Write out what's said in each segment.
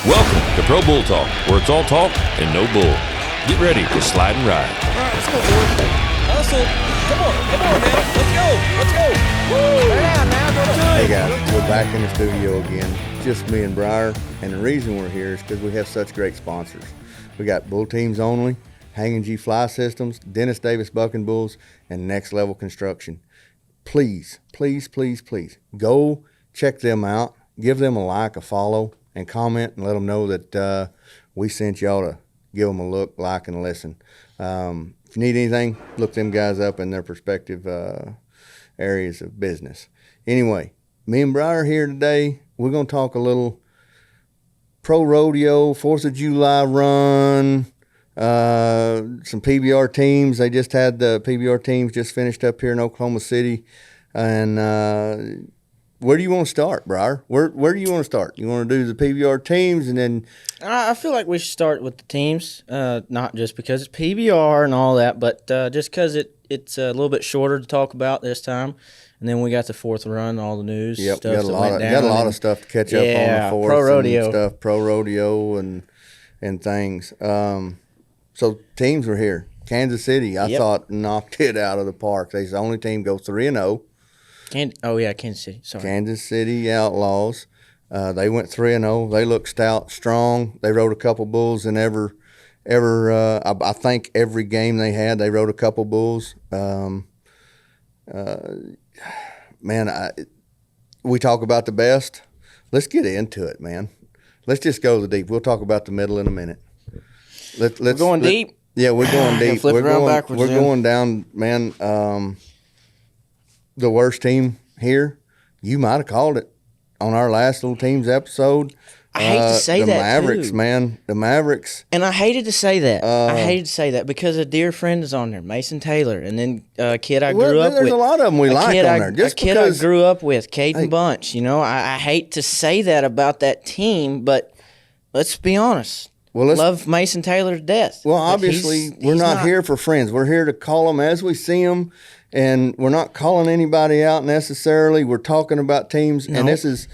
Welcome to Pro Bull Talk, where it's all talk and no bull. Get ready to slide and ride. All right, let's go, boys. Hustle. Come on now. Let's go. Woo. Lay down now. Go to Hey it. guys, we're back in the studio again. Just me and Briar, and the reason we're here is because we have such great sponsors. We got Bull Teams Only, Hanging G Fly Systems, Dennis Davis Bucking Bulls, and Next Level Construction. Please, please, please, please go check them out. Give them a like, a follow, and comment, and let them know that we sent y'all to give them a look, like, and listen. If you need anything, look them guys up in their respective areas of business. Anyway, me and Briar here today. We're going to talk a little pro rodeo, 4th of July run, some PBR teams. They just had the PBR teams just finished up here in Oklahoma City. And where do you want to start, Briar? Where do you want to start? You want to do the PBR teams and then I feel like we should start with the teams, not just because it's PBR and all that, but just because it's a little bit shorter to talk about this time. And then we got the 4th run, all the news. Yep, stuff got a lot of stuff to catch up on the 4th. Pro rodeo and stuff, pro rodeo and things. So teams were here. Kansas City, I thought knocked it out of the park. They're the only team go 3-0. Kansas City. Sorry, Kansas City Outlaws. They went 3-0. They look stout, strong. They rode a couple bulls in I think every game they had, they rode a couple bulls. We talk about the best. Let's get into it, man. Let's just go to the deep. We'll talk about the middle in a minute. we're going deep. Yeah, we're going deep. Flip around backwards. We're going down, man. The worst team here. You might have called it on our last little teams episode. I hate to say the that, Mavericks, too. man. The Mavericks. And I hated to say that. Because a dear friend is on there, Mason Taylor, and then a kid I grew up with. There's a lot of them we like on there. A kid I grew up with, Caden Bunch. You know, I hate to say that about that team, but let's be honest. Love Mason Taylor to death. Well, obviously, we're not here for friends. We're here to call them as we see them, and we're not calling anybody out necessarily. We're talking about teams, and this is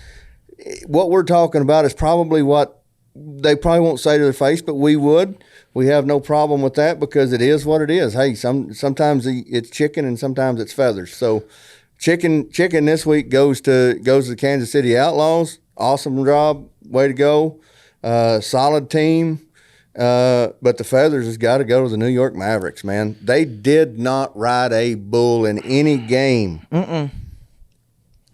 what we're talking about is probably what they probably won't say to their face, but we would. We have no problem with that because it is what it is. Hey, sometimes it's chicken and sometimes it's feathers. So, chicken this week goes to the Kansas City Outlaws. Awesome job, way to go. Solid team, but the feathers has got to go to the New York Mavericks, man. They did not ride a bull in any game.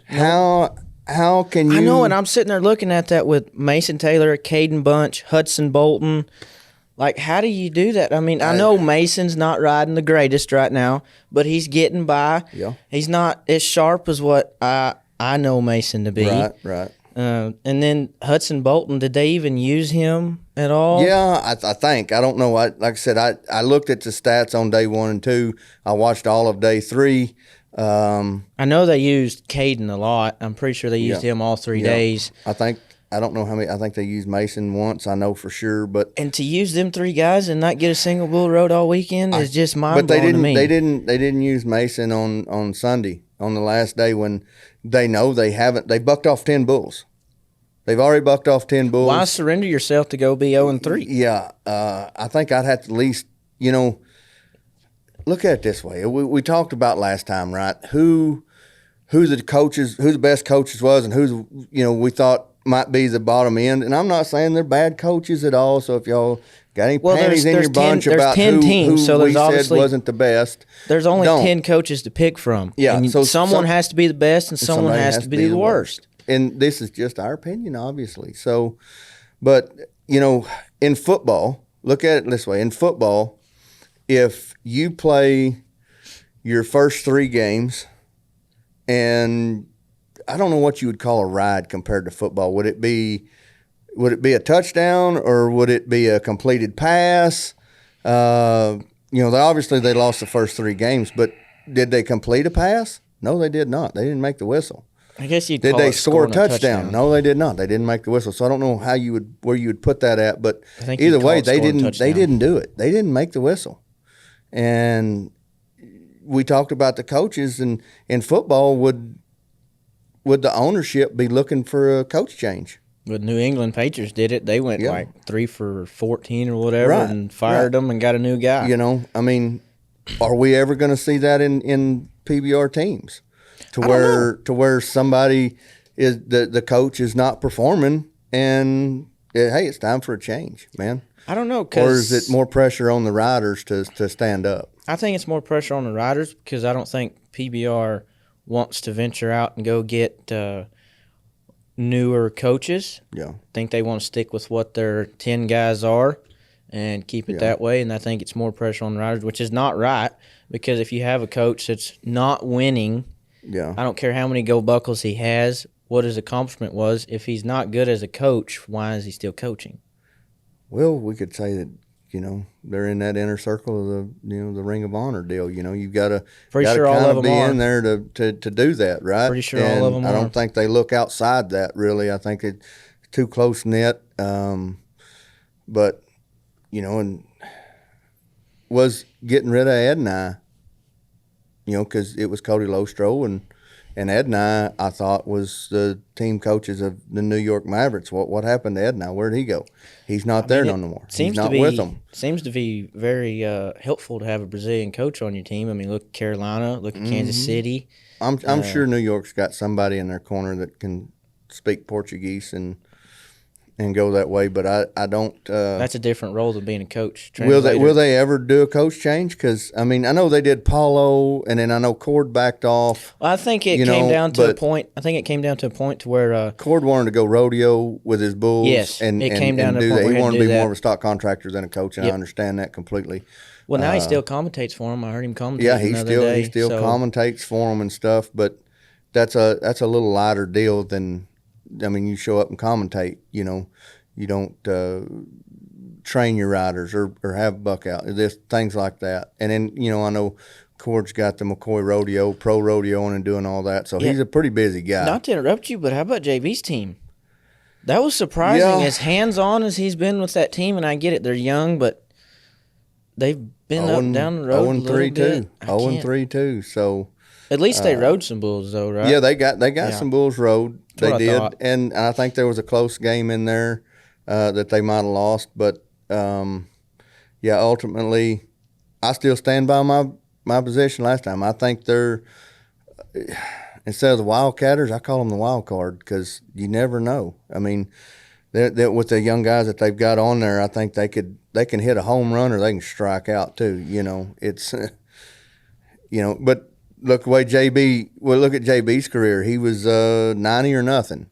How can you? I know, and I'm sitting there looking at that with Mason Taylor, Caden Bunch, Hudson Bolton. Like, how do you do that? I mean, I know Mason's not riding the greatest right now, but he's getting by. Yeah. He's not as sharp as what I know Mason to be. Right. And then Hudson Bolton, did they even use him at all? Yeah, I think. I don't know. Like I said, I looked at the stats on day 1 and 2. I watched all of day 3. I know they used Caden a lot. I'm pretty sure they used him all 3 days. I don't know how many. I think they used Mason once. I know for sure. But and to use them 3 guys and not get a single bull rode all weekend is just mind blowing to me. They didn't use Mason on Sunday on the last day when they know they haven't. They bucked off 10 bulls. They've already bucked off 10 bulls. Why surrender yourself to go be 0-3? Yeah, I think I'd have to at least, look at it this way. We talked about last time, right? Who the best coaches was, and who's we thought might be the bottom end. And I'm not saying they're bad coaches at all. So if y'all got any panties in your bunch about who teams, so we said wasn't the best, there's only 10 coaches to pick from. Yeah, and so someone has to be the best, and someone has to be the worst. And this is just our opinion, obviously. So, but, in football, look at it this way. In football, if you play your first 3 games, and I don't know what you would call a ride compared to football. Would it be a touchdown or would it be a completed pass? Obviously they lost the first 3 games, but did they complete a pass? No, they did not. They didn't make the whistle. I guess you'd Did call they it score a scoring touchdown? No, they did not. They didn't make the whistle. So I don't know where you would put that at, but I think either you'd call way, it scoring a touchdown. they didn't do it. They didn't make the whistle. And we talked about the coaches, and in football, would the ownership be looking for a coach change? But New England Patriots did it. They went Yeah. like 3 for 14 or whatever Right, and fired them and got a new guy. You know, I mean, are we ever going to see that in PBR teams to where somebody is the coach is not performing and hey, it's time for a change, man? I don't know. Or is it more pressure on the riders to stand up? I think it's more pressure on the riders because I don't think PBR wants to venture out and go get newer coaches. Yeah. I think they want to stick with what their 10 guys are and keep it that way. And I think it's more pressure on the riders, which is not right because if you have a coach that's not winning, I don't care how many gold buckles he has, what his accomplishment was. If he's not good as a coach, why is he still coaching? Well, we could say that, you know, they're in that inner circle of the, you know, the Ring of Honor deal. You know, you've got to sure all kind of of them be are. in there to do that, right? Pretty sure and all of them I are. don't think they look outside that, really. I think it's too close-knit. But, you know, and was getting rid of Ed and I, you know, because it was Cody Lostro and Ed and I thought was the team coaches of the New York Mavericks. What happened to Ed and I? Where'd he go? He's not there no more. He's not with them. Seems to be very helpful to have a Brazilian coach on your team. I mean, look at Carolina, look at Kansas City. I'm sure New York's got somebody in their corner that can speak Portuguese and go that way, but I don't. That's a different role than being a coach. Will they ever do a coach change? Because I mean, I know they did Paulo, and then I know Cord backed off. Well, I think it came down to a point. I think it came down to a point to where Cord wanted to go rodeo with his bulls. Yes, and it came down to a do point that. where He he wanted had to to be do more that. of a stock contractor than a coach, and I understand that completely. Well, now he still commentates for him. I heard him commentate. Yeah, he still commentates for them and stuff, but that's a little lighter deal than. I mean, you show up and commentate. You know, you don't train your riders or have buck out. There's things like that. And then, you know, I know Cord's got the McCoy Rodeo, pro rodeoing and doing all that. So he's a pretty busy guy. Not to interrupt you, but how about JB's team? That was surprising. As hands-on as he's been with that team, and I get it, they're young, but they've been up and down the road a little bit. 0-3 too. So at least they rode some bulls, though, right? Yeah, they got some bulls rode. They did, thought. and I think there was a close game in there that they might have lost. But ultimately, I still stand by my position last time. I think they're instead of the Wildcatters, I call them the wild card because you never know. I mean, they're, with the young guys that they've got on there, I think they can hit a home run or they can strike out too. You know, it's but. Look at JB's career. He was 90 or nothing.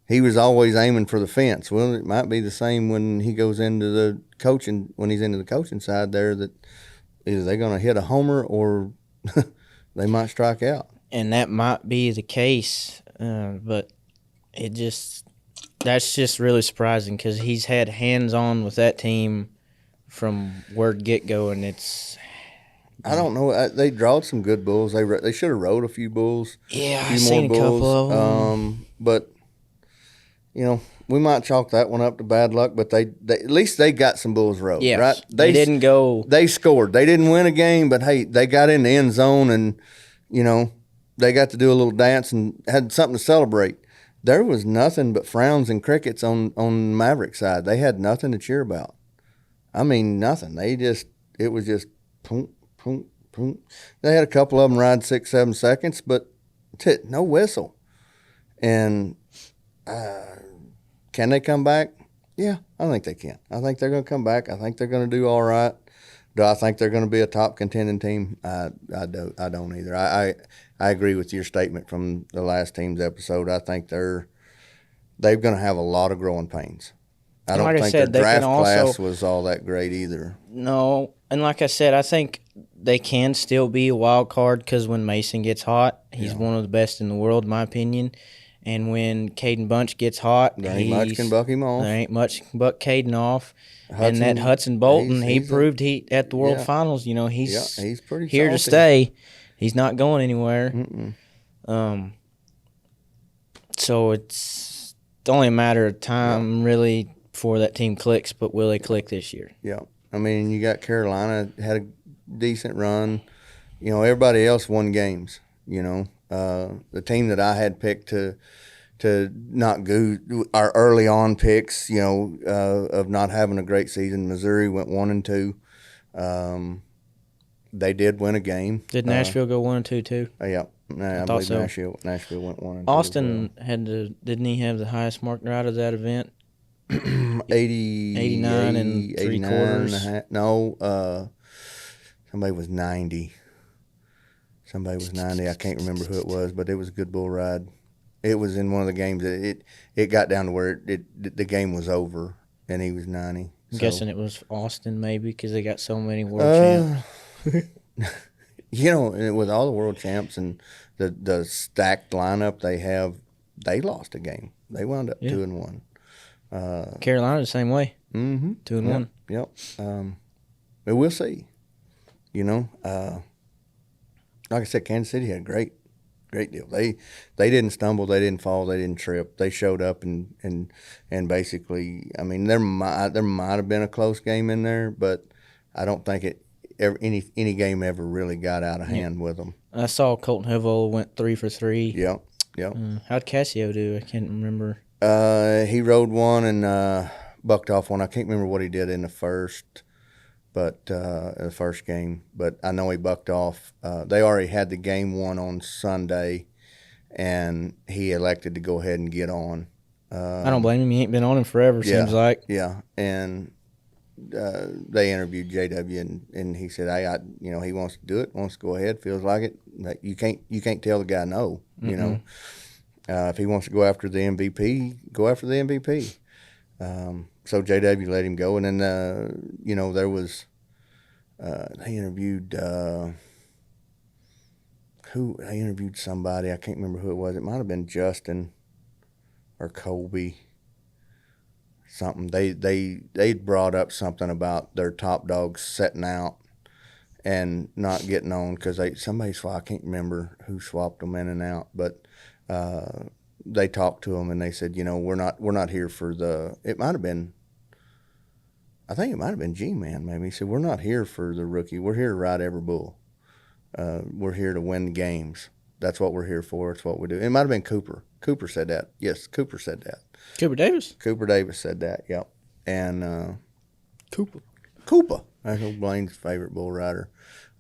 He was always aiming for the fence. Well, it might be the same when he goes into the coaching. When he's into the coaching side, there, that either they're going to hit a homer or they might strike out. And that might be the case, but that's just really surprising because he's had hands-on with that team from word get-go, and it's. I don't know. They drawed some good bulls. They should have rode a few bulls. Yeah, I've seen a couple of them. But you know, we might chalk that one up to bad luck. But they at least they got some bulls rode. Yes. Right? They didn't go. They scored. They didn't win a game, but hey, they got in the end zone, and you know, they got to do a little dance and had something to celebrate. There was nothing but frowns and crickets on Maverick side. They had nothing to cheer about. I mean, nothing. It was just boom. They had a couple of them ride 6-7 seconds, but no whistle. And can they come back? Yeah, I think they can. I think they're going to come back. I think they're going to do all right. Do I think they're going to be a top contending team? I don't either. I agree with your statement from the last team's episode. I think they're going to have a lot of growing pains. I don't think their draft class was all that great either. No, and like I said, I think they can still be a wild card because when Mason gets hot, he's one of the best in the world, in my opinion. And when Caden Bunch gets hot, there ain't much can buck him off. There ain't much can buck Caden off. And that Hudson Bolton, he proved at the World Finals, you know, he's pretty here salty. to stay. He's not going anywhere. So it's only a matter of time, really, before that team clicks. But will they click this year? Yeah. I mean, you got Carolina had a decent run. You know, everybody else won games. You know, the team that I had picked to to not go our early on picks, of not having a great season. Missouri went 1-2. They did win a game. Did Nashville go 1-2 too? Yeah, I believe so. Nashville went 1-2. Austin didn't he have the highest mark ride of that event? 89 and 3/4. No, somebody was 90. Somebody was 90. I can't remember who it was, but it was a good bull ride. It was in one of the games that it got down to where the game was over, and he was 90. I'm guessing it was Austin maybe because they got so many world champs. With all the world champs and the stacked lineup they have, they lost a game. They wound up 2-1. Carolina the same way. 2-1. Yep. But we'll see. Like I said, Kansas City had a great deal. They didn't stumble, they didn't fall, they didn't trip. They showed up and basically, I mean, there might have been a close game in there, but I don't think any game ever really got out of hand with them. I saw Colton Huvell went 3 for 3. Yep. How'd Casio do? I can't remember. He rode one and bucked off one. I can't remember what he did in the first game, but I know he bucked off. They already had the game won on Sunday, and he elected to go ahead and get on. I don't blame him. He ain't been on him forever, seems like. Yeah, and they interviewed JW, and he said, he wants to do it, wants to go ahead, feels like it. You can't tell the guy no, if he wants to go after the MVP, go after the MVP. So JW let him go, and then there was they interviewed they interviewed somebody. I can't remember who it was. It might have been Justin or Colby. Something they brought up something about their top dogs setting out and not getting on because somebody swapped. I can't remember who swapped them in and out, but they talked to them and they said, we're not here for the. It might have been. I think it might have been G-Man maybe. He said, we're not here for the rookie. We're here to ride every bull. We're here to win games. That's what we're here for. It's what we do. It might have been Cooper. Cooper said that. Yes, Cooper said that. Cooper Davis? Cooper Davis said that, yep. And Cooper. That's Blaine's favorite bull rider.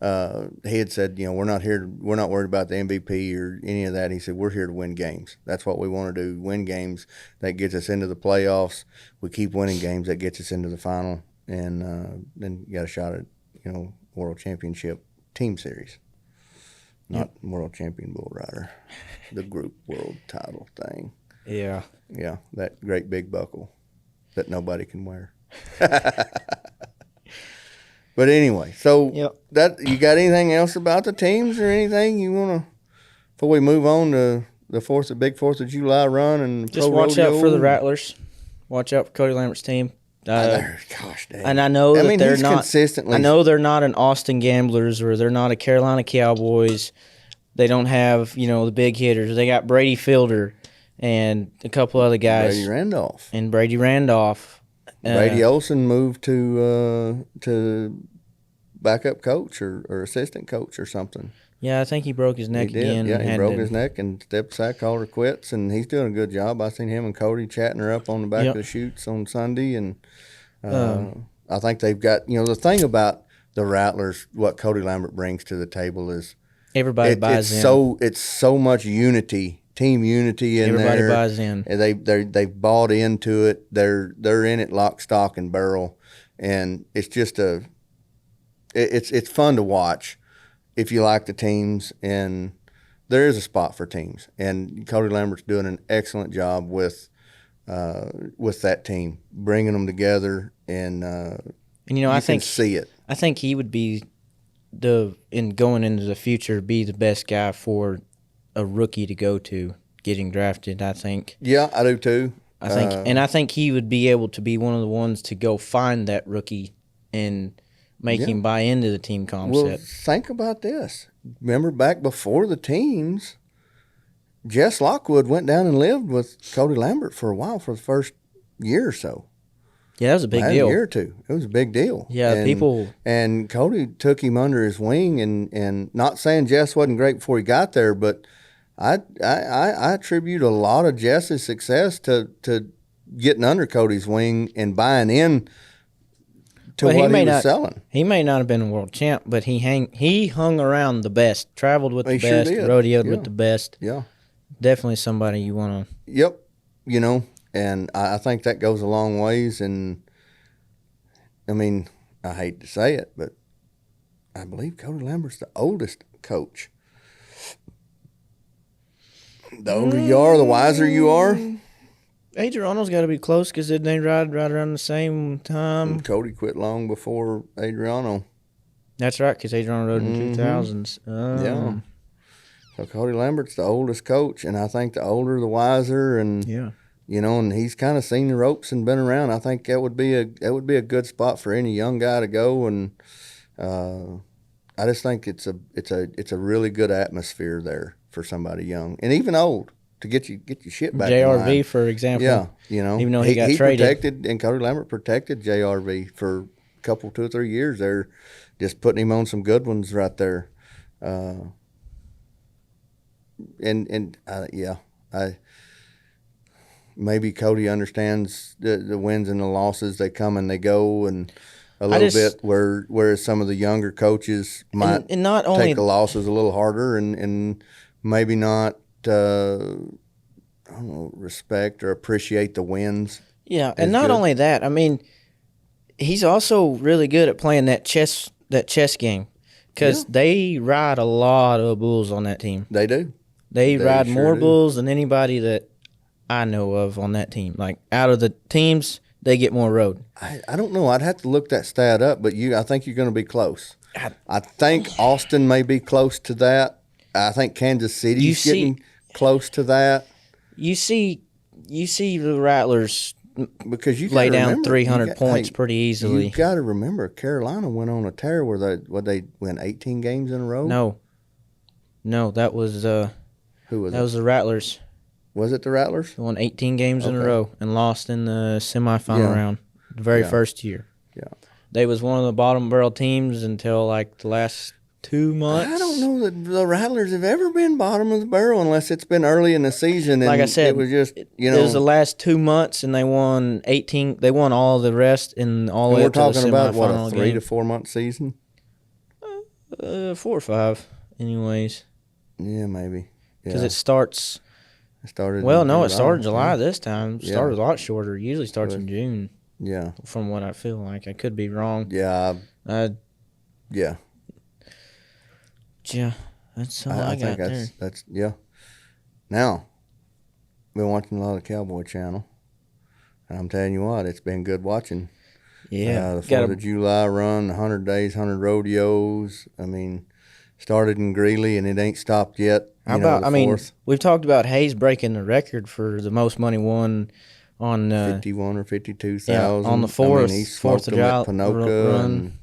He had said, we're not worried about the MVP or any of that. He said, we're here to win games. That's what we want to do, win games. That gets us into the playoffs. We keep winning games. That gets us into the final. And then you got a shot at, World Championship Team Series. Not World Champion Bull Rider. The group world title thing. Yeah. Yeah, that great big buckle that nobody can wear. But anyway, so that you got anything else about the teams or anything you want to, before we move on to the big 4th of July run and just watch out for the Rattlers. Watch out for Cody Lambert's team. Gosh dang. And I know that they're not consistently. I know they're not an Austin Gamblers or they're not a Carolina Cowboys. They don't have the big hitters. They got Brady Fielder and a couple other guys. Brady Randolph. Brady Olson moved to backup coach or assistant coach or something. Yeah, I think he broke his neck again. Yeah, he broke his neck and stepped aside, called her quits, and he's doing a good job. I seen him and Cody chatting her up on the back of the chutes on Sunday, and I think they've got the thing about the Rattlers. What Cody Lambert brings to the table is everybody buys in. It's so much unity. Team unity in Everybody there. buys in. They've bought into it. They're in it lock, stock, and barrel, and it's just it's fun to watch if you like the teams. And there is a spot for teams, and Cody Lambert's doing an excellent job with that team, bringing them together, and I think see it. I think he would be going into the future be the best guy for a rookie to go to getting drafted, I think. Yeah, I do too. I think he would be able to be one of the ones to go find that rookie and make him buy into the team concept. Well, think about this. Remember back before the teams, Jess Lockwood went down and lived with Cody Lambert for a while for the first year or so. Yeah, that was a big deal. A year or two. It was a big deal. Yeah, And Cody took him under his wing, and not saying Jess wasn't great before he got there, but I attribute a lot of Jess's success to getting under Cody's wing and buying in to what he was selling. He may not have been a world champ, but he hung around the best, traveled with the best, rodeoed with the best. Yeah. Definitely somebody you want to. Yep. You know, and I think that goes a long ways. And, I mean, I hate to say it, but I believe Cody Lambert's the oldest coach. The older you are, the wiser you are. Adriano's got to be close because didn't they ride right around the same time? And Cody quit long before Adriano. That's right, because Adriano rode in 2000s. Yeah. So Cody Lambert's the oldest coach, and I think the older, the wiser, and you know, and he's kind of seen the ropes and been around. I think that would be a good spot for any young guy to go, and I just think it's a really good atmosphere there for somebody young and even old. To get your shit back. JRV, for example. Yeah, you know. Even though he got traded. Protected, and Cody Lambert protected JRV for a couple, 2 or 3 years there, just putting him on some good ones right there. Maybe Cody understands the wins and the losses. They come and they go, and a little bit whereas some of the younger coaches might and not only take the losses a little harder and maybe not I don't know, respect or appreciate the wins. Yeah, and not only that, I mean, he's also really good at playing that chess game because they ride a lot of bulls on that team. They do. They ride more bulls than anybody that I know of on that team. Like, out of the teams, they get more road. I don't know. I'd have to look that stat up, but I think you're going to be close. I think Austin may be close to that. I think Kansas City's getting close to that. You see the Rattlers because you lay down 300 points pretty easily. You got to remember, Carolina went on a tear where they win 18 games in a row. No, that was who was that? Was the Rattlers. Was it the Rattlers? They won 18 games in a row and lost in the semifinal round, the very first year. Yeah, they was one of the bottom barrel teams until like the last 2 months. I don't know that the Rattlers have ever been bottom of the barrel unless it's been early in the season. And like I said, it was just it was the last 2 months, and they won 18. They won all the rest in all the way up to the semifinal. We're talking about a 3 to 4 month season. 4 or 5, anyways. Yeah, maybe because it starts. It started. Well, no, it started July this time. It started a lot shorter. It usually starts in June. Yeah, from what I feel like, I could be wrong. Yeah. Yeah, that's all I got there. That's Now, been watching a lot of Cowboy Channel, and I'm telling you what, it's been good watching. Yeah, the 4th of July run, 100 days, 100 rodeos. I mean, started in Greeley, and it ain't stopped yet. How about? I mean, we've talked about Hayes breaking the record for the most money won on 51 or 52,000 on the 4th. I mean, he smoked them at Pinoca run.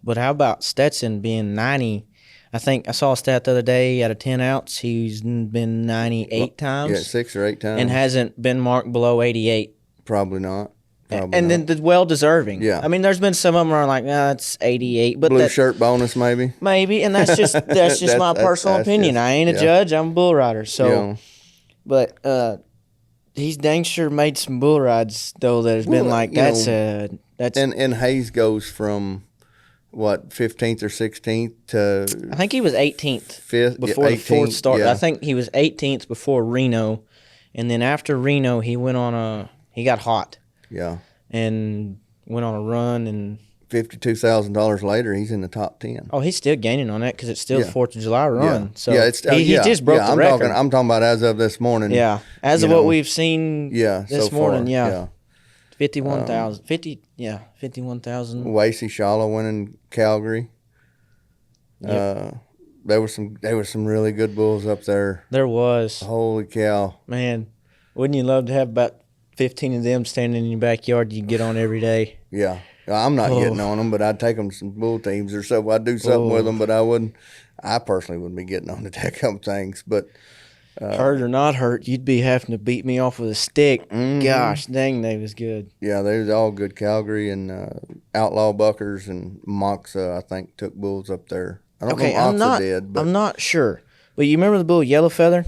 But how about Stetson being 90? I think I saw a stat the other day. Out of 10 outs, he's been 98 times. Yeah, 6 or 8 times, and hasn't been marked below 88. Probably not. Then the well-deserving. Yeah. I mean, there's been some of them where I'm like, it's 88. But blue shirt bonus, maybe. Maybe, and that's just my personal opinion. I ain't a judge. I'm a bull rider. So, but he's dang sure made some bull rides though that has been like that's. And Hayes goes from what 15th or 16th to. I think he was 18th 5th before 18th, the 4th started. Yeah. I think he was 18th before Reno, and then after Reno he went on he got hot. Yeah. And went on a run, and $52,000 later, he's in the top 10. Oh, he's still gaining on that because it's still the 4th of July run. Yeah. So it's he just broke the record. I'm talking about as of this morning. Yeah, as of what we've seen. This so morning. Far. Yeah. 51,000. 51,000. Wasey Shala winning Calgary. Yep. There were some really good bulls up there. There was. Holy cow, man! Wouldn't you love to have about 15 of them standing in your backyard you get on every day? Yeah. I'm not getting on them, but I'd take them to some bull teams or something. I'd do something with them, but I personally wouldn't be getting on to take them things. But hurt or not hurt, you'd be having to beat me off with a stick. Mm-hmm. Gosh, dang, they was good. Yeah, they was all good. Calgary and Outlaw Buckers and Moxa, I think, took bulls up there. I don't know if Moxa did. But I'm not sure. But you remember the bull Yellow Feather?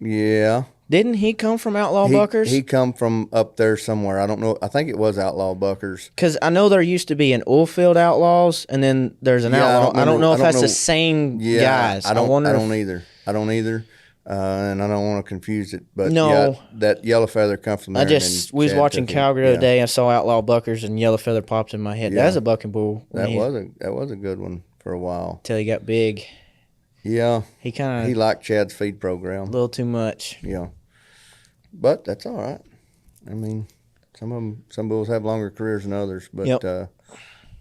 Yeah. Didn't he come from Outlaw Buckers? He come from up there somewhere. I don't know. I think it was Outlaw Buckers. Because I know there used to be an Oilfield Outlaws, and then there's an Outlaw. I don't know if that's the same guys. I don't either. And I don't want to confuse it. But no, yeah, that Yellow Feather come from there. We was watching Calgary the other day. I saw Outlaw Buckers, and Yellow Feather popped in my head. Yeah. That's a bucking bull. That was a good one for a while. Till he got big. Yeah. He liked Chad's feed program. A little too much. Yeah. But that's all right. I mean, some bulls have longer careers than others. But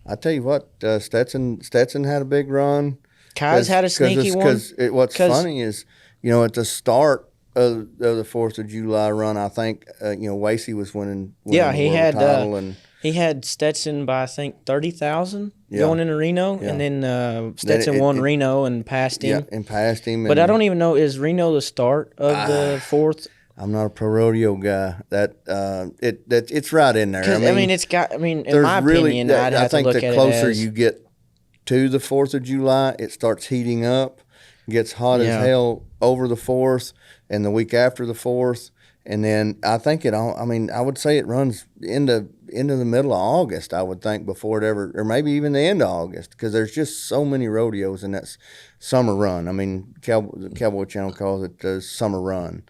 I tell you what, Stetson had a big run. Kai's had a sneaky one. What's funny is, at the start of the 4th of July run, I think, Wasey was winning he the title. He had Stetson by, I think, 30,000 going into Reno. Yeah. And then Stetson won Reno and passed him. Yeah, and passed him. But I don't even know, is Reno the start of the 4th? I'm not a pro rodeo guy. It's right in there. In my opinion, I'd have to look at it. I think the closer you get to the 4th of July, it starts heating up, gets hot as hell over the 4th, and the week after the 4th, and then I think I would say it runs into the middle of August. I would think before it ever, or maybe even the end of August, because there's just so many rodeos in that summer run. I mean, the Cowboy Channel calls it the summer run.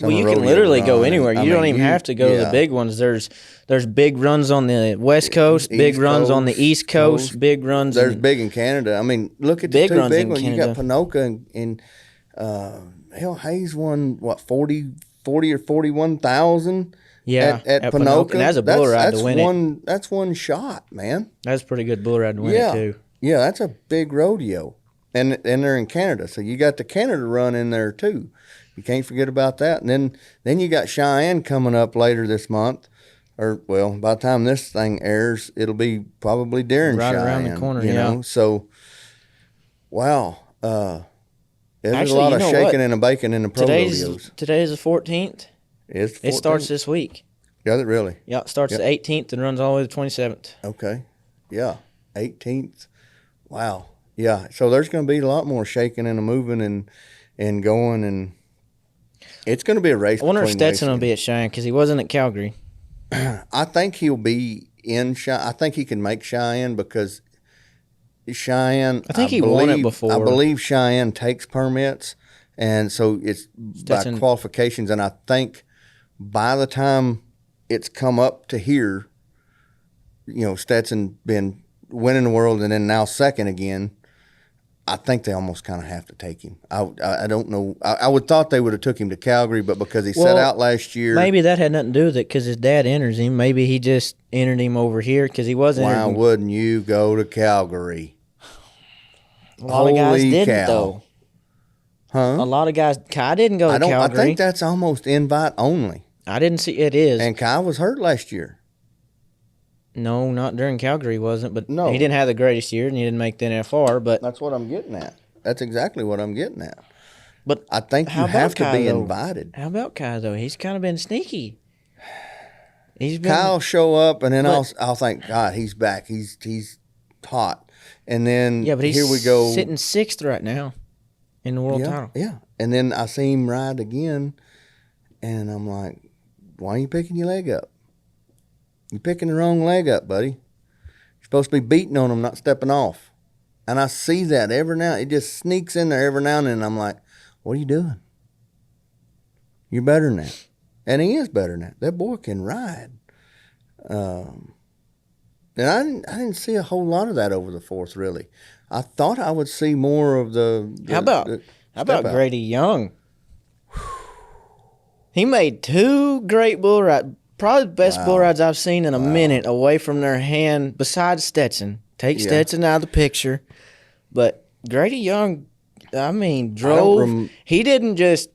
Well, you can literally go anywhere. You don't even have to go to the big ones. There's big runs on the West Coast, big runs on the East Coast, big runs. There's big in Canada. I mean, look at the two big ones. You got Pinoca and Hayes won, 40 or 41,000 at Pinoca. And that's a bull ride to win it. That's one shot, man. That's a pretty good bull ride to win it, too. Yeah, that's a big rodeo. And they're in Canada. So you got the Canada run in there, too. You can't forget about that. And then you got Cheyenne coming up later this month. Or, well, by the time this thing airs, it'll be probably during Cheyenne. Right around the corner, So, wow. There's a lot of shaking and a baking in the pro rodeos. Today is the 14th. It's the 14th. It starts this week. Does it really? Yeah, it starts the 18th and runs all the way to the 27th. Okay. Yeah, 18th. Wow. Yeah, so there's going to be a lot more shaking and a moving and going, and it's going to be a race. I wonder if Stetson will be at Cheyenne because he wasn't at Calgary. I think he'll be in Cheyenne. I think he can make Cheyenne because Cheyenne. I think he won it before. I believe Cheyenne takes permits, and so it's Stetson by qualifications. And I think by the time it's come up to here, Stetson been winning the world and then now second again. I think they almost kind of have to take him. I don't know. I would thought they would have took him to Calgary, but because he set out last year. Maybe that had nothing to do with it because his dad enters him. Maybe he just entered him over here because he wasn't. Why wouldn't you go to Calgary? A lot of guys didn't, though. Huh? A lot of guys. Kai didn't go to Calgary. I think that's almost invite only. I didn't see it is. And Kai was hurt last year. No, not during Calgary, he wasn't. But he didn't have the greatest year, and he didn't make the NFR. But that's what I'm getting at. That's exactly what I'm getting at. But I think you have to be invited. How about Kai, though? He's kind of been sneaky. Kyle show up, and then I'll think, God, he's back. He's hot. And then but here we go. Sitting 6th right now in the world title. Yeah. And then I see him ride again, and I'm like, why are you picking your leg up? You're picking the wrong leg up, buddy. You're supposed to be beating on him, not stepping off. And I see that every now. It just sneaks in there every now and then. And I'm like, what are you doing? You're better than that. And he is better than that. That boy can ride. And I didn't see a whole lot of that over the 4th, really. I thought I would see more of the How about Grady Young? He made 2 great bull rides. Probably the best bull rides I've seen in a minute away from their hand, besides Stetson. Take Stetson out of the picture. But Grady Young, drove. He didn't just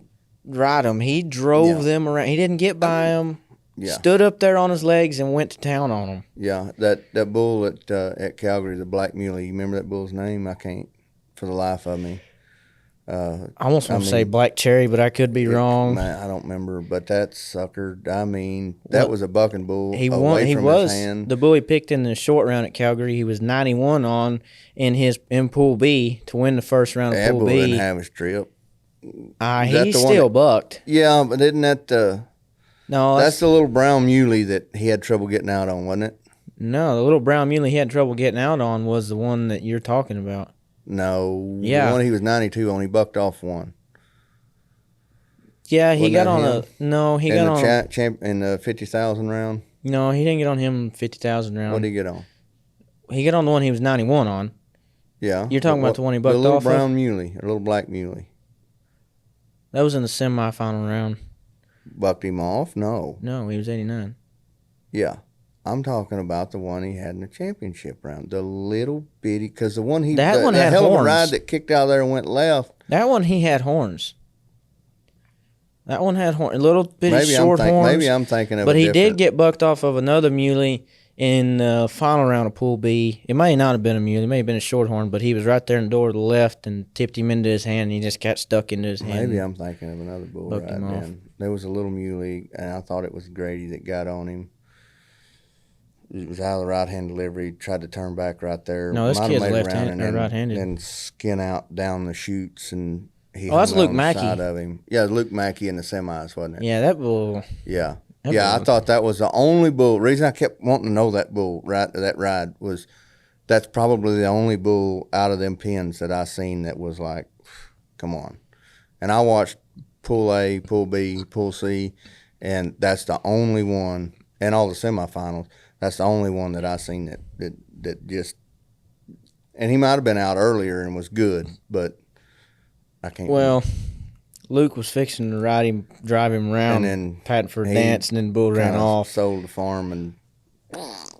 ride them. He drove them around. He didn't get by them. Yeah. Stood up there on his legs and went to town on them. Yeah, that bull at Calgary, the Black Muley, you remember that bull's name? I can't for the life of me. I almost want to say Black Cherry, but I could be wrong. I don't remember, but that sucker, that was a bucking bull. He won. He was the bull he picked in the short round at Calgary. He was 91 on in Pool B to win the first round of Pool B. That bull didn't have his trip. He still bucked. Yeah, but isn't that No, that's the little brown muley that he had trouble getting out on, wasn't it? No, the little brown muley he had trouble getting out on was the one that you're talking about. No, yeah, the one he was 92 on, he bucked off one. Yeah, he got on him? He got on in the 50,000 round. No, he didn't get on him 50,000 round. What did he get on? He got on the one he was 91 on. Yeah, you're talking about the one he bucked off. The little brown muley, or little black muley. That was in the semifinal round. Bucked him off? No, he was 89. Yeah. I'm talking about the one he had in the championship round. The little bitty, because the one had hell horns. Of a ride that kicked out of there and went left. That one he had horns. That one had horns, little bitty short horns. Maybe I'm thinking of but it he different. did get bucked off of another muley in the final round of Pool B. It may not have been a muley. It may have been a short horn, but he was right there in the door to the left and tipped him into his hand, and he just got stuck into his hand. Maybe I'm thinking of another bull ride then. There was a little muley, and I thought it was Grady that got on him. It was out of the right-hand delivery. Tried to turn back right there. No, this kid's left-handed or right-handed. And skin out down the chutes, and he that's Luke on Mackey. The side of him. Yeah, Luke Mackey in the semis, wasn't it? Yeah, that bull. Yeah, I thought that was the only bull. Reason I kept wanting to know that bull that ride was that's probably the only bull out of them pins that I seen that was like, come on. And I watched Pool A, Pool B, Pool C, and that's the only one, and all the semifinals. That's the only one that I seen that just, and he might have been out earlier and was good, but I can't. Well, Luke was fixing to drive him around, and then patting for a dance, and then bull ran off. Sold the farm and.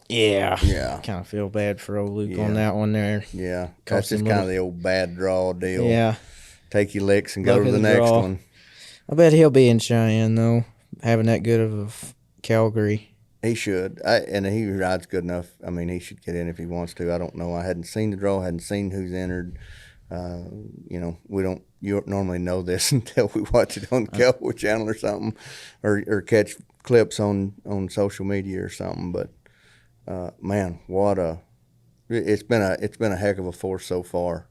Yeah. Kind of feel bad for old Luke on that one there. Yeah, that's just kind of the old bad draw deal. Yeah. Take your licks and go to the next one. I bet he'll be in Cheyenne though, having that good of a Calgary. He should, and he rides good enough. I mean, he should get in if he wants to. I don't know. I hadn't seen the draw. Hadn't seen who's entered. We don't normally know this until we watch it on the Cowboy Channel or something, or catch clips on social media or something. But man, it's been a heck of a force so far.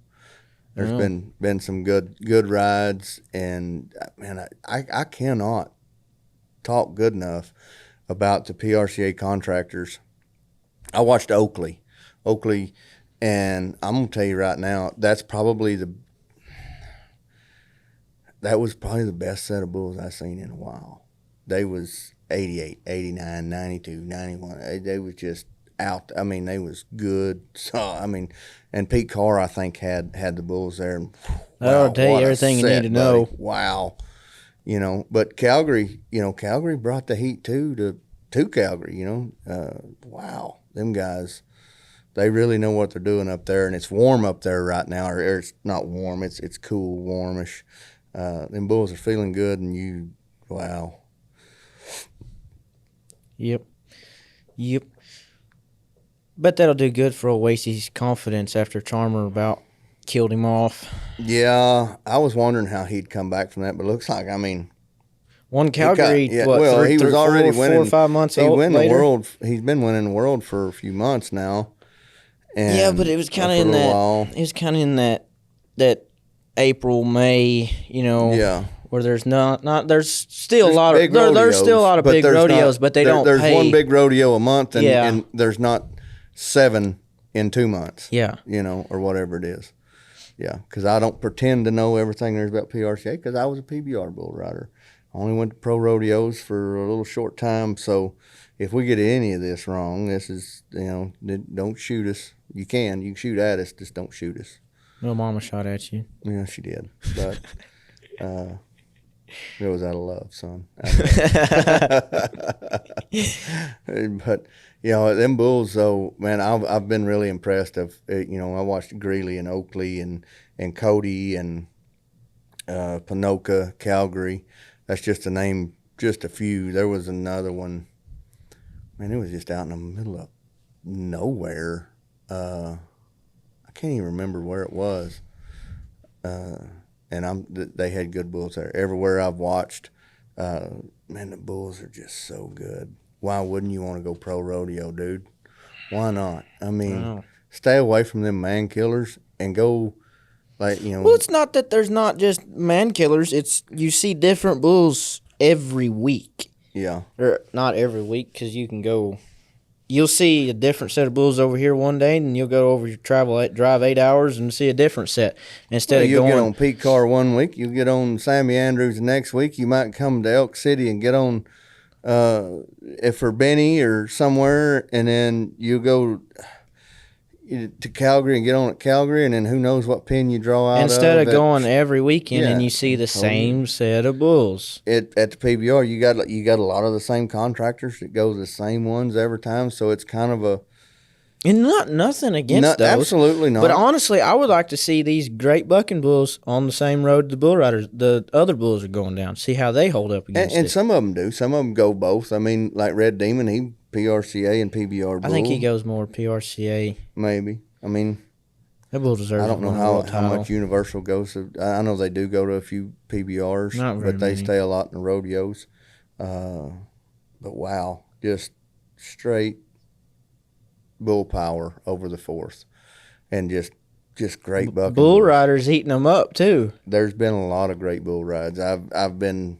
There's been some good rides, and man, I cannot talk good enough about the PRCA contractors. I watched Oakley, and I'm gonna tell you right now, that was probably the best set of bulls I've seen in a while. They was 88, 89, 92, 91. They was just out. I mean, they was good. So I mean, and Pete Carr I think had the bulls there. And, That'll tell you everything you need to know. Wow. But Calgary brought the heat too to Calgary, wow, them guys, they really know what they're doing up there, and it's warm up there right now, or it's not warm, it's cool, warmish. Them bulls are feeling good, and wow. Yep. Bet that'll do good for old Wasey's confidence after Charmer about killed him off. Yeah, I was wondering how he'd come back from that, but it looks like, I mean, won Calgary. he was already winning 4 or 5 months later. The world. He's been winning the world for a few months now. And yeah, but it was kind of in that. While. It was kind of in that April, May. Yeah. Where there's there's still a lot of there's still a lot of big rodeos, but they don't. There's pay. One big rodeo a month, and there's not 7 in 2 months. Yeah. Or whatever it is. Yeah, because I don't pretend to know everything there's about PRCA because I was a PBR bull rider. I only went to pro rodeos for a little short time, so if we get any of this wrong, this is, don't shoot us. You can shoot at us, just don't shoot us. Well, Mama shot at you. Yeah, she did, but it was out of love, son. But them bulls, though, man, I've been really impressed. I watched Greeley and Oakley and Cody and Panoka, Calgary. That's just to name just a few. There was another one. Man, it was just out in the middle of nowhere. I can't even remember where it was. And they had good bulls there. Everywhere I've watched, man, the bulls are just so good. Why wouldn't you want to go pro rodeo, dude? Why not? I mean, stay away from them man killers and go Like, you know. Well, it's not that there's not just man killers. It's you see different bulls every week. Yeah. Or not every week, because you can go. You'll see a different set of bulls over here one day, and you'll go over drive 8 hours and see a different set instead of you'll going. Get on Pete Carr one week, you'll get on Sammy Andrews the next week. You might come to Elk City and get on if for Benny or somewhere, and then you go to Calgary and get on at Calgary, and then who knows what pin you draw out instead of of going every weekend and you see the same set of bulls. At the PBR, you got a lot of the same contractors that go the same ones every time, so it's kind of a. And nothing against those. Absolutely not. But honestly, I would like to see these great bucking bulls on the same road the bull riders, the other bulls are going down. See how they hold up against it. And some of them do. Some of them go both. I mean, like Red Demon, he PRCA and PBR bull. I think he goes more PRCA. Maybe. I mean, that bull deserves. I don't know how much Universal goes to. I know they do go to a few PBRs, but they stay a lot in the rodeos. But wow, just straight bull power over the fourth, and just great bucking. Bull riders eating them up too. There's been a lot of great bull rides. I've been,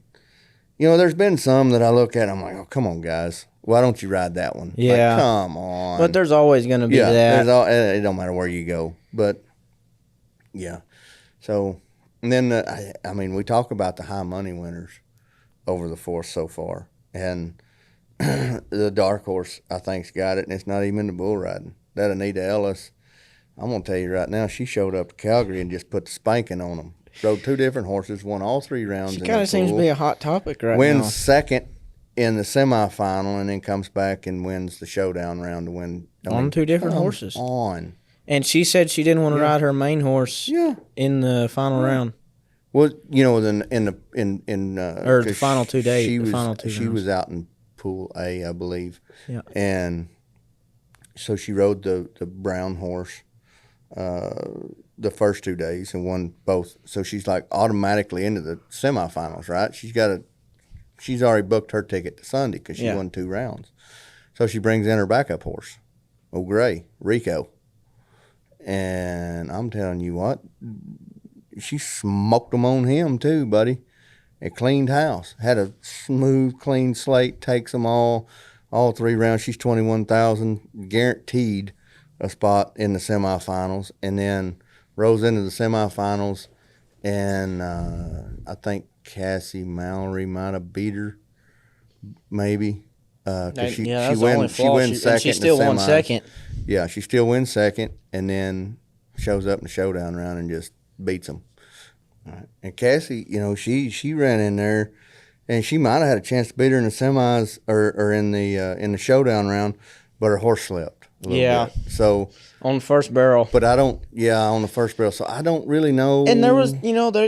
there's been some that I look at and I'm like, oh, come on, guys. Why don't you ride that one? Yeah. Like, come on. But there's always going to be that. It don't matter where you go. But, yeah. So, and then, we talk about the high money winners over the fourth so far. And the dark horse, I think's got it, and it's not even in the bull riding. That Anita Ellis, I'm going to tell you right now, she showed up to Calgary and just put the spanking on them. Rode 2 different horses, won all 3 rounds. She kind of seems to be a hot topic right now. Wins second in the semifinal, and then comes back and wins the showdown round to win. On 2 different horses. On. And she said she didn't want to ride her main horse in the final round. Well, in the final 2 days. She was out in Pool A, I believe. Yeah. And so she rode the brown horse the first 2 days and won both. So she's like automatically into the semifinals, right? She's already booked her ticket to Sunday because she won 2 rounds. So she brings in her backup horse, old Gray, Rico. And I'm telling you what, she smoked them on him too, buddy. It cleaned house. Had a smooth, clean slate, takes them all 3 rounds. She's 21,000, guaranteed a spot in the semifinals. And then rose into the semifinals, and I think Cassie Mallory might have beat her, maybe. She wins second. She still won second. Yeah, she still wins second, and then shows up in the showdown round and just beats them. All right. And Cassie, she ran in there, and she might have had a chance to beat her in the semis or in the showdown round, but her horse slipped a little bit. So on the first barrel. But on the first barrel. So I don't really know. And there was,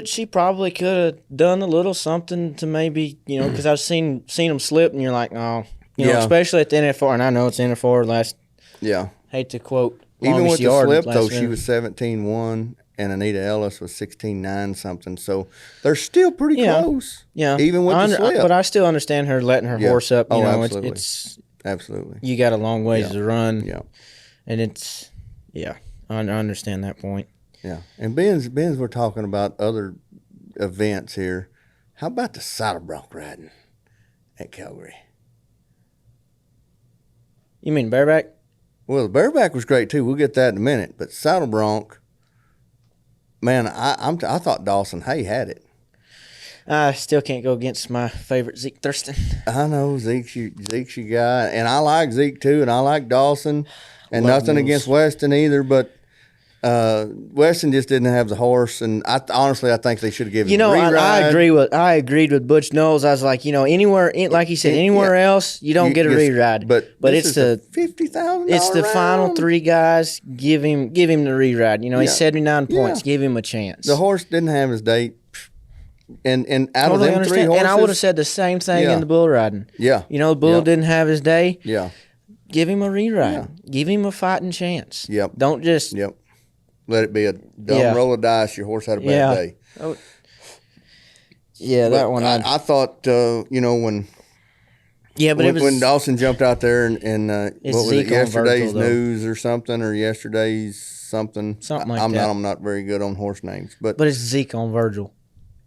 she probably could have done a little something to maybe, because I've seen them slip, and you're like, oh, especially at the NFR, and I know it's NFR last. Yeah. Hate to quote. Even with the slip, though, she was 17-1, and Anita Ellis was 16-9 something. So they're still pretty close. Yeah. Even with the slip. But I still understand her letting her horse up. Absolutely. It's absolutely. You got a long ways to run. Yeah. And it's, I understand that point. Yeah. And Ben's, we're talking about other events here. How about the saddle bronc riding at Calgary? You mean bareback? Well, the bareback was great too. We'll get that in a minute. But saddle bronc, man, I thought Dawson Hay had it. I still can't go against my favorite Zeke Thurston. I know Zeke's your guy, and I like Zeke too, and I like Dawson, and nothing against Weston either. But Weston just didn't have the horse, and I think they should have given him a reride. I agreed with Butch Knowles. I was like, anywhere, like he said, anywhere else you don't get a reride. But it's the $50,000. It's the final 3 guys. Give him the reride. He's 79 points. Give him a chance. The horse didn't have his date. And out of them 3 horses. And I would have said the same thing in the bull riding. Yeah. The bull didn't have his day. Yeah. Give him a reride. Yeah. Give him a fighting chance. Yep. Don't just. Yep. Let it be a dumb roll of dice. Your horse had a bad day. Oh. Yeah, that one. I thought, when Yeah, but when Dawson jumped out there and what was it, yesterday's Virgil, news or something, or yesterday's something? Something like that. I'm not very good on horse names, but it's Zeke on Virgil.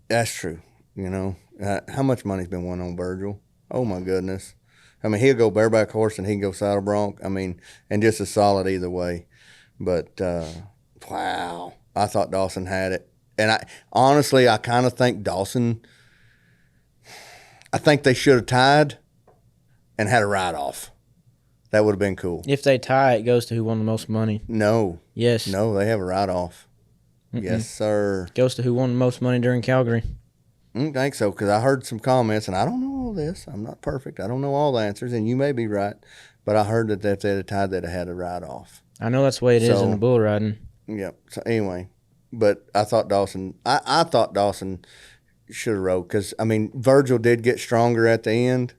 That's true. How much money's been won on Virgil? Oh my goodness. I mean, he'll go bareback horse and he can go saddle bronc. I mean, and just as solid either way. But wow, I thought Dawson had it, and I kind of think Dawson. I think they should have tied and had a ride-off. That would have been cool. If they tie, it goes to who won the most money. No. Yes. No, they have a ride-off. Yes, sir. Goes to who won the most money during Calgary. I don't think so, because I heard some comments, and I don't know all this. I'm not perfect. I don't know all the answers, and you may be right. But I heard that if they had tied, they'd have had a ride-off. I know that's the way it is in the bull riding. Yep. So anyway, but I thought Dawson should have rode, because, I mean, Virgil did get stronger at the end,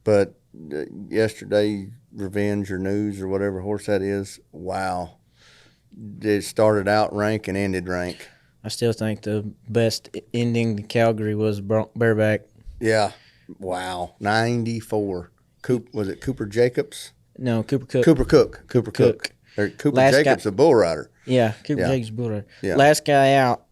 but yesterday, Revenge or News or whatever horse that is, wow. It started out rank and ended rank. I still think the best ending to Calgary was bareback. Yeah. Wow. 94. Was it Cooper Jacobs? No, Cooper Cook. Cooper Cook. Or Cooper Jacobs, a bull rider. Yeah, Jacobs, bull rider. Yeah. Last guy out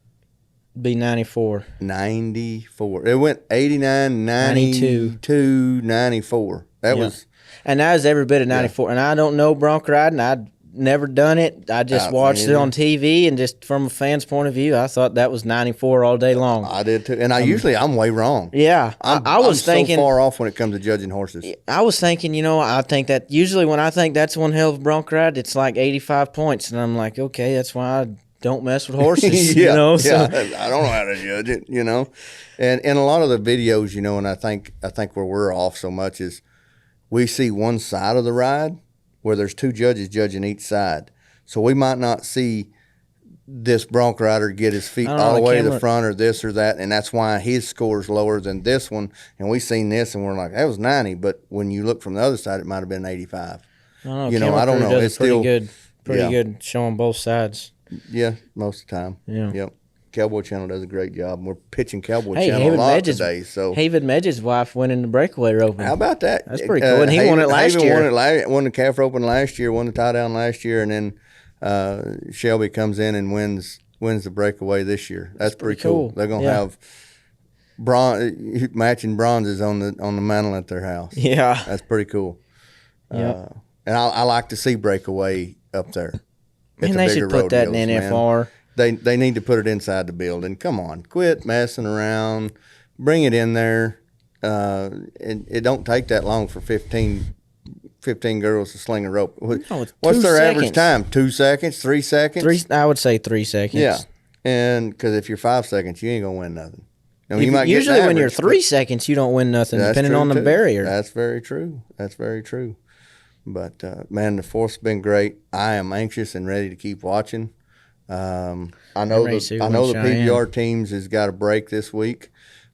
be 94. 94. It went 89, 92, 94. That was. And that was every bit of 94. Yeah. And I don't know bronc riding. I'd never done it. I just watched it on TV, and just from a fan's point of view, I thought that was 94 all day long. I did too. And I'm way wrong. Yeah. I was thinking. So far off when it comes to judging horses. I was thinking, I think that usually when I think that's one hell of a bronc ride, it's like 85 points. And I'm like, okay, that's why I don't mess with horses, So. I don't know how to judge it, And a lot of the videos, and I think where we're off so much is we see one side of the ride where there's two judges judging each side. So we might not see this bronc rider get his feet all the way to the front or this or that, and that's why his score's lower than this one. And we seen this, and we're like, that was 90, but when you look from the other side, it might have been 85. I don't know. It's pretty good showing both sides. Yeah, most of the time. Yeah. Yep. Cowboy Channel does a great job. We're pitching Cowboy Channel a lot today. So David Medge's wife went in the Breakaway roping. How about that? That's pretty cool. And he won it last year. Won the calf roping last year, won the tie down last year, and then Shelby comes in and wins the Breakaway this year. That's pretty cool. They're gonna have matching bronzes on the mantle at their house. Yeah, that's pretty cool. Yeah, and I like to see Breakaway up there. And they should put that in NFR. They need to put it inside the building. Come on, quit messing around. Bring it in there. It don't take that long for 15 girls to sling a rope. What's their average time? 2 seconds? 3 seconds? I would say 3 seconds. Yeah, and because if you're 5 seconds, you ain't gonna win nothing. Usually when you're 3 seconds, you don't win nothing, depending on the barrier. That's very true. But man, the fourth's been great. I am anxious and ready to keep watching. I know the PBR Teams has got a break this week.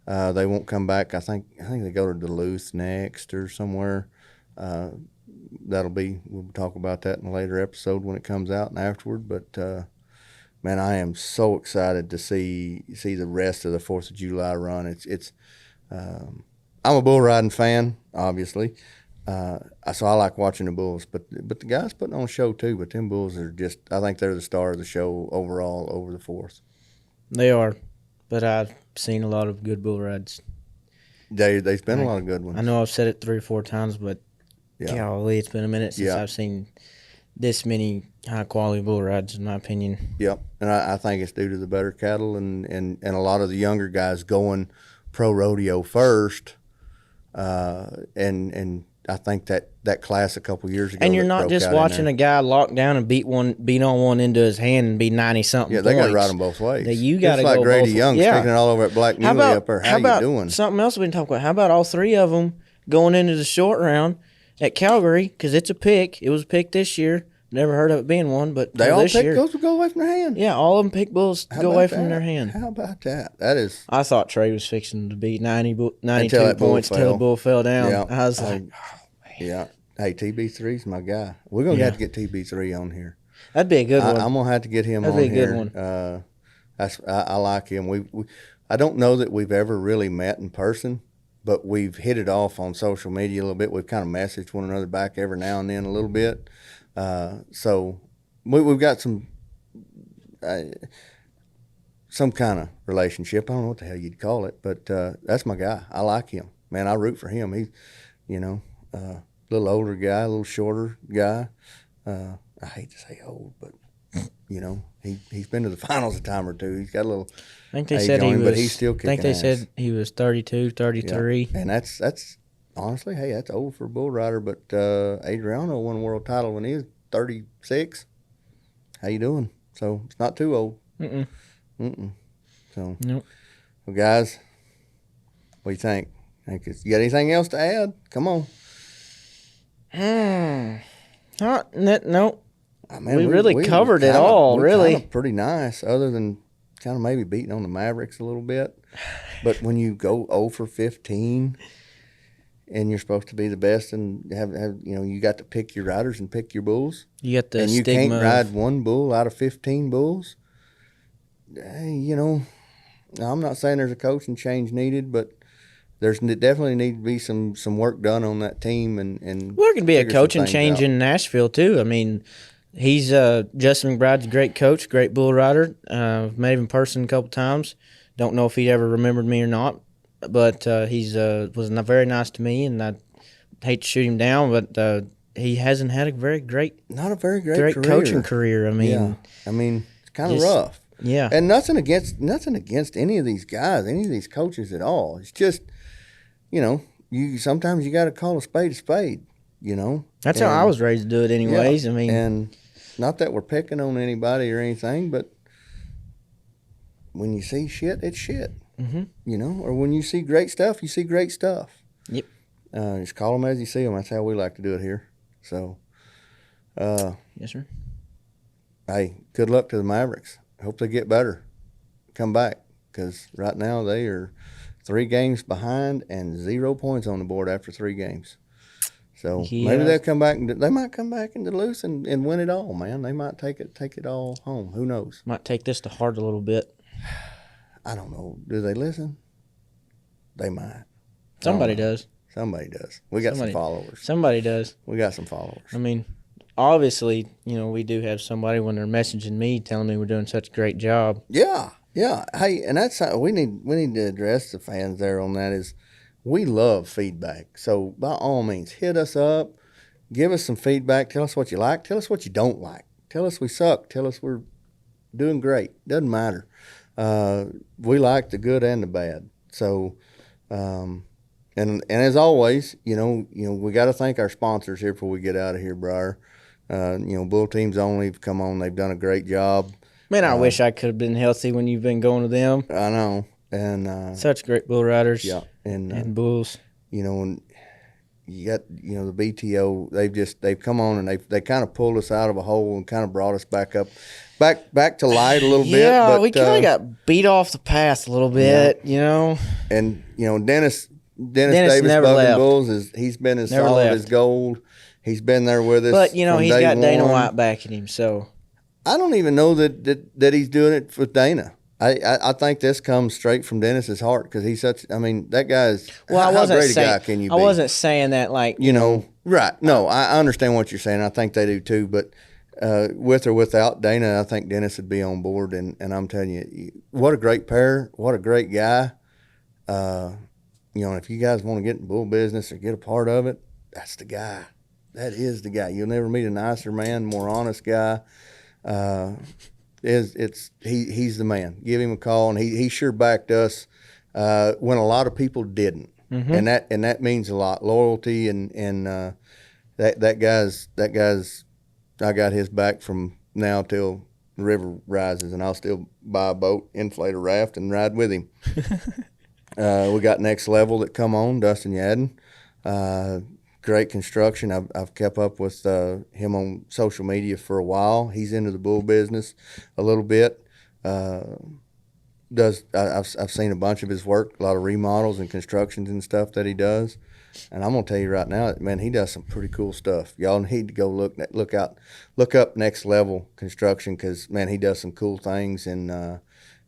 They won't come back. I think they go to Duluth next or somewhere. We'll talk about that in a later episode when it comes out and afterward. But man, I am so excited to see the rest of the 4th of July run. I'm a bull riding fan, obviously. So I like watching the bulls, but the guys putting on a show too. But them bulls are I think they're the star of the show overall over the 4th. They are, but I've seen a lot of good bull rides. There's been a lot of good ones. I know I've said it 3 or 4 times, but golly, it's been a minute since I've seen this many high quality bull rides, in my opinion. Yep, and I think it's due to the better cattle and a lot of the younger guys going pro rodeo first, and I think that class a couple years ago. And you're not just watching a guy lock down and beat on one into his hand and be 90-something. Yeah, they got to ride them both ways. You got to go like Grady both Young sticking it all over at Black Muley up there. How you doing? Something else we didn't talk about. How about all 3 of them going into the short round at Calgary? Because it's a pick. It was a pick this year. Never heard of it being one, but they all pick bulls to go away from their hand. Yeah, all of them pick bulls to go away from their hand. How about that? That is. I thought Trey was fixing to beat 92 points until the bull fell down. Yeah. I was like, oh, man. Yeah. Hey, TB3's my guy. We're going to have to get TB3 on here. That'd be a good one. I'm going to have to get him on here. That'd be a good one. I like him. I don't know that we've ever really met in person, but we've hit it off on social media a little bit. We've kind of messaged one another back every now and then a little bit. So we've got some kind of relationship. I don't know what the hell you'd call it, but that's my guy. I like him. Man, I root for him. He's, a little older guy, a little shorter guy. I hate to say old, but, he's been to the finals a time or two. He's got a little I think they age said on he him, was, but he's still kicking I think they ass. said he was 32, 33. Yeah. And that's honestly, hey, that's old for a bull rider, but Adriano won a world title when he was 36. How you doing? So it's not too old. So, Nope. Well, guys, what do you think? You got anything else to add? Come on. No. Man, we really covered it all, really. Kinda pretty nice, other than kind of maybe beating on the Mavericks a little bit. But when you go 0 for 15 and you're supposed to be the best and have you got to pick your riders and pick your bulls. You got the and you stigma can't ride one bull out of 15 bulls. Hey, I'm not saying there's a coaching change needed, but there's definitely need to be some work done on that team and Well, there could be a coaching change out. in Nashville too. I mean, he's Justin McBride's a great coach, great bull rider. Met him in person a couple times. Don't know if he ever remembered me or not, but he's was very nice to me, and I hate to shoot him down, but he hasn't had a very great career. coaching career. I mean, it's kind of rough. Yeah, and nothing against any of these guys, any of these coaches at all. It's just, you sometimes you got to call a spade a spade. That's how I was raised to do it, anyways. Yeah, I mean, and not that we're picking on anybody or anything, but when you see shit, it's shit. Or when you see great stuff, you see great stuff. Yep. Just call them as you see them. That's how we like to do it here. So, yes, sir. Hey, good luck to the Mavericks. I hope they get better, come back, because right now they are 3 games behind and 0 points on the board after 3 games. So maybe they'll come back and they might come back into Duluth and win it all, man. They might take it all home. Who knows? Might take this to heart a little bit. I don't know. Do they listen? They might. Somebody does. Somebody does. We got some followers. Somebody does. We got some followers. I mean, obviously, we do have somebody when they're messaging me telling me we're doing such a great job. Yeah. Hey, and that's how we need to address the fans there on that is we love feedback. So by all means, hit us up, give us some feedback, tell us what you like, tell us what you don't like. Tell us we suck, tell us we're doing great. Doesn't matter. We like the good and the bad. So and as always, we got to thank our sponsors here before we get out of here, Briar. Bull Teams Only have come on. They've done a great job. Man, I wish I could have been healthy when you've been going to them. I know. And such great bull riders. Yeah. And bulls. And you got, the BTO, they've come on and they kind of pulled us out of a hole and kind of brought us back up, back to light a little bit. Yeah, but, we kind of got beat off the path a little bit, And, Dennis Davis never Bucking left. Bulls, he's been as Never solid left. as gold. He's been there with us. But, from he's day got Dana one. White backing him, so. I don't even know that he's doing it for Dana. I think this comes straight from Dennis's heart because he's such. I mean, that guy's. Well, how great a guy can you be? I wasn't saying that like. Right. No, I understand what you're saying. I think they do too. But with or without Dana, I think Dennis would be on board. And I'm telling you, what a great pair. What a great guy. If you guys want to get in bull business or get a part of it, that's the guy. That is the guy. You'll never meet a nicer man, more honest guy. He's the man. Give him a call, and he sure backed us when a lot of people didn't, and that means a lot. Loyalty and that guy's. I got his back from now till the river rises, and I'll still buy a boat, inflate a raft, and ride with him. We got Next Level that come on, Dustin Yadden. Great construction. I've kept up with him on social media for a while. He's into the bull business a little bit. I've seen a bunch of his work, a lot of remodels and constructions and stuff that he does. And I'm gonna tell you right now, man, he does some pretty cool stuff. Y'all need to go look up Next Level Construction because man, he does some cool things and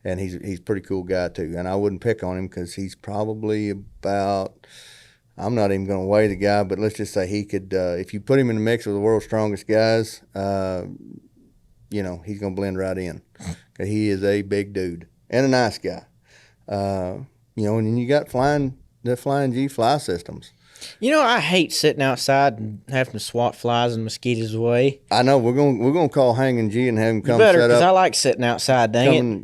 and he's a pretty cool guy too. And I wouldn't pick on him because he's probably about. I'm not even going to weigh the guy, but let's just say he could. If you put him in the mix with the world's strongest guys, you know, he's going to blend right in. 'Cause he is a big dude and a nice guy. You know, and then you got the Flying G fly systems. You know, I hate sitting outside and having to swat flies and mosquitoes away. I know we're gonna call Hanging G and have him come better, set up. because I like sitting outside.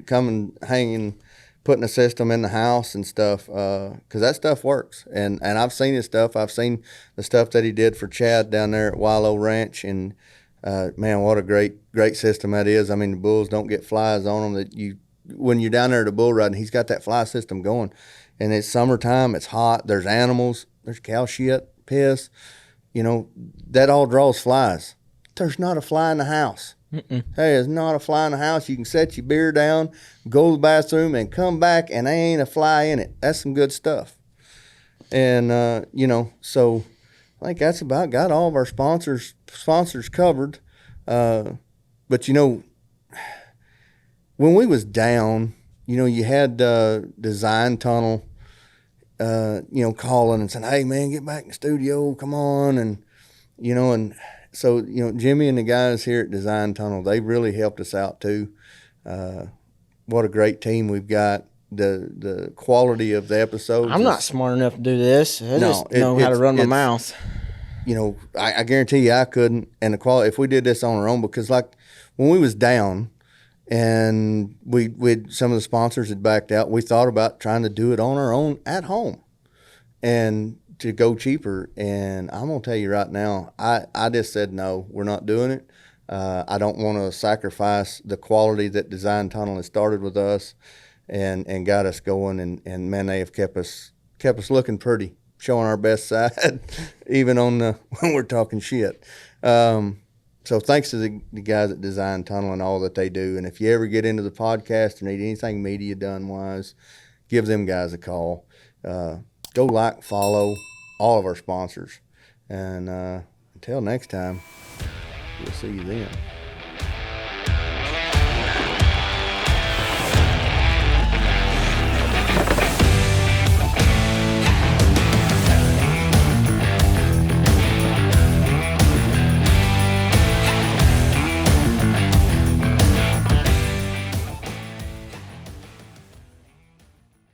Coming hanging, putting a system in the house and stuff. Because that stuff works, and I've seen his stuff. I've seen the stuff that he did for Chad down there at Wilo Ranch, and man, what a great system that is. I mean, the bulls don't get flies on them. When you're down there at the bull riding, he's got that fly system going, and it's summertime. It's hot. There's animals. There's cow shit, piss, you know, that all draws flies. There's not a fly in the house. There is not a fly in the house. You can set your beer down, go to the bathroom, and come back, and there ain't a fly in it. That's some good stuff. And, you know, so I think that's about got all of our sponsors covered. But, you know, when we was down, you know, you had DesignTunnel, you know, calling and saying, hey, man, get back in the studio, come on. And, you know, and so, you know, Jimmy and the guys here at DesignTunnel, they really helped us out too. What a great team we've got. The quality of the episodes. I'm not smart enough to do this. I just know how to run my mouth. You know, I guarantee you I couldn't. And the quality, if we did this on our own, because like when we was down, and we'd some of the sponsors had backed out, we thought about trying to do it on our own at home and to go cheaper. And I'm going to tell you right now, I just said, no, we're not doing it. I don't want to sacrifice the quality that DesignTunnel has started with us and got us going. And man, they have kept us looking pretty, showing our best side, even on when we're talking shit. So thanks to the guys at DesignTunnel and all that they do. And if you ever get into the podcast or need anything media done wise, give them guys a call. Go like, follow all of our sponsors. And until next time, we'll see you then.